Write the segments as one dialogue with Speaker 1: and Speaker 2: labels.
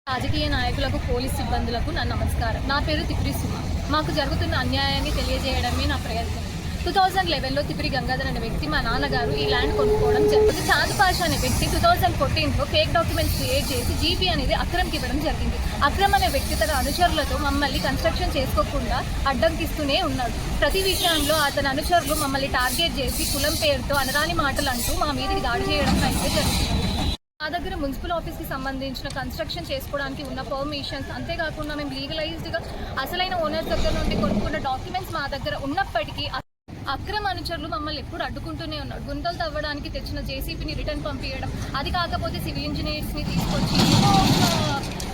Speaker 1: రాజకీయ నాయకులకు పోలీస్ సిబ్బందులకు నా నమస్కారం. నా పేరు తిప్పిరి సుమ. మాకు జరుగుతున్న అన్యాయాన్ని తెలియజేయడమే నా ప్రయత్నం. 2011లో తిప్పిరి గంగాధర్ అనే వ్యక్తి మా నాన్నగారు ఈ ల్యాండ్ కొనుక్కోవడం జరిగింది. చాంద్ పాషా అనే వ్యక్తి 2014లో ఫేక్ డాక్యుమెంట్స్ క్రియేట్ చేసి జీపీ అనేది అక్రమ్కి ఇవ్వడం జరిగింది. అక్రమ్ అనే వ్యక్తి తన అనుచరులతో మమ్మల్ని కన్స్ట్రక్షన్ చేసుకోకుండా అడ్డంకిస్తూనే ఉన్నాడు. ప్రతి విషయంలో అతని అనుచరులు మమ్మల్ని టార్గెట్ చేసి కులం పేరుతో అనరాని మాటలు అంటూ మా మీదకి దాడి చేయడం అయితే జరుగుతుంది. మా దగ్గర మున్సిపల్ ఆఫీస్కి సంబంధించిన కన్స్ట్రక్షన్ చేసుకోవడానికి ఉన్న పర్మిషన్స్, అంతేకాకుండా మేము లీగలైజ్డ్గా అసలైన ఓనర్స్ దగ్గర నుండి కొనుక్కున్న డాక్యుమెంట్స్ మా దగ్గర ఉన్నప్పటికీ అక్రమ అనుచరులు మమ్మల్ని ఎప్పుడు అడ్డుకుంటూనే ఉన్నాడు. గుంతలు తవ్వడానికి తెచ్చిన జేసీబీని రిటర్న్ పంపించడం, అది కాకపోతే సివిల్ ఇంజనీర్స్ని తీసుకొచ్చి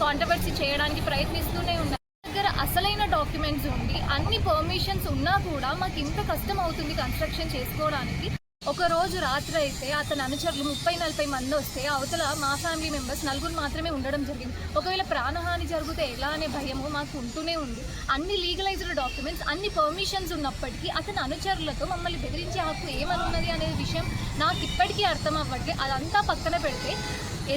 Speaker 1: కాంట్రవర్సీ చేయడానికి ప్రయత్నిస్తూనే ఉన్నారు. దగ్గర అసలైన డాక్యుమెంట్స్ ఉండి అన్ని పర్మిషన్స్ ఉన్నా కూడా మాకు ఇంత కష్టం అవుతుంది కన్స్ట్రక్షన్ చేసుకోవడానికి. ఒక రోజు రాత్రి అయితే అతని అనుచరులు 30-40 మంది వస్తే అవతల మా ఫ్యామిలీ మెంబర్స్ 4 మాత్రమే ఉండడం జరిగింది. ఒకవేళ ప్రాణహాని జరిగితే ఎలా అనే భయము మాకు ఉంటూనే ఉంది. అన్ని లీగలైజ్డ్ డాక్యుమెంట్స్, అన్ని పర్మిషన్స్ ఉన్నప్పటికీ అతని అనుచరులతో మమ్మల్ని బెదిరించే హక్కు ఏమనున్నది అనే విషయం నాకు ఇప్పటికీ అర్థం అవ్వట్లే. అదంతా పక్కన పెడితే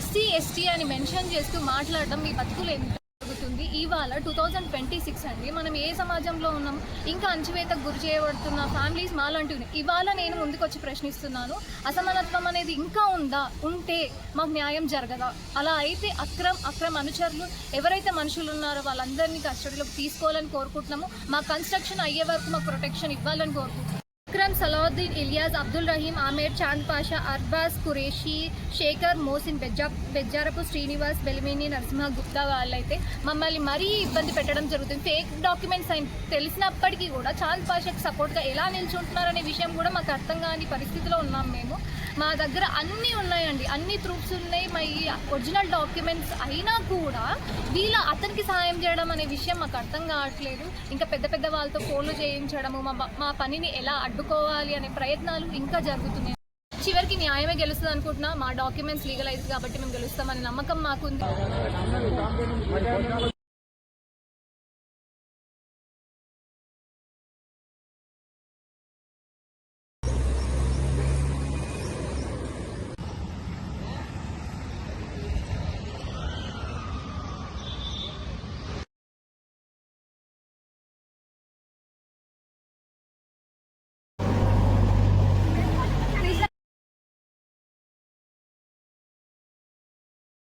Speaker 1: ఎస్సీ ఎస్టీ అని మెన్షన్ చేస్తూ మాట్లాడడం మీ బతుకులు ఎంత జరుగుతుంది. ఇవాళ 2026 అండి. మనం ఏ సమాజంలో ఉన్నాం? ఇంకా అంచువేతకు గురి చేయబడుతున్న ఫ్యామిలీస్ మాలాంటివి. ఇవాళ నేను ముందుకు వచ్చి ప్రశ్నిస్తున్నాను, అసమానత్వం అనేది ఇంకా ఉందా? ఉంటే మాకు న్యాయం జరగదా? అలా అయితే అక్రమ్ అనుచరులు ఎవరైతే మనుషులు ఉన్నారో వాళ్ళందరినీ కస్టడీలోకి తీసుకోవాలని కోరుకుంటున్నాము. మా కన్స్ట్రక్షన్ అయ్యే వరకు మాకు ప్రొటెక్షన్ ఇవ్వాలని కోరుకుంటున్నాము. అక్రమ్, సలావుద్దీన్, ఇలియాస్, అబ్దుల్ రహీం, ఆమేర్, చాంద్ పాషా, అర్బాజ్, ఖురేషి, శేఖర్, మోసిన్, బెజ్జారపు శ్రీనివాస్, బెలిమిని, నరసింహ గుప్తా వాళ్ళైతే మమ్మల్ని మరీ ఇబ్బంది పెట్టడం జరుగుతుంది. ఫేక్ డాక్యుమెంట్స్ అని తెలిసినప్పటికీ కూడా చాంద్ పాషాకి సపోర్ట్గా ఎలా నిల్చుంటున్నారనే విషయం కూడా మాకు అర్థం కాని పరిస్థితిలో ఉన్నాం మేము. మా దగ్గర అన్నీ ఉన్నాయండి, అన్ని ప్రూఫ్స్ ఉన్నాయి. మా ఈ ఒరిజినల్ డాక్యుమెంట్స్ అయినా కూడా అతనికి సహాయం చేయడం అనే విషయం మాకు అర్థం కావట్లేదు. ఇంకా పెద్ద పెద్ద వాళ్ళతో ఫోన్లు చేయించడము, మా పనిని ఎలా అడ్డుకోవాలి అనే ప్రయత్నాలు ఇంకా జరుగుతున్నాయి. చివరికి న్యాయమే గెలుస్తుంది అనుకుంటున్నా. మా డాక్యుమెంట్స్ లీగలైజ్ కాబట్టి మేము గెలుస్తామనే నమ్మకం మాకుంది.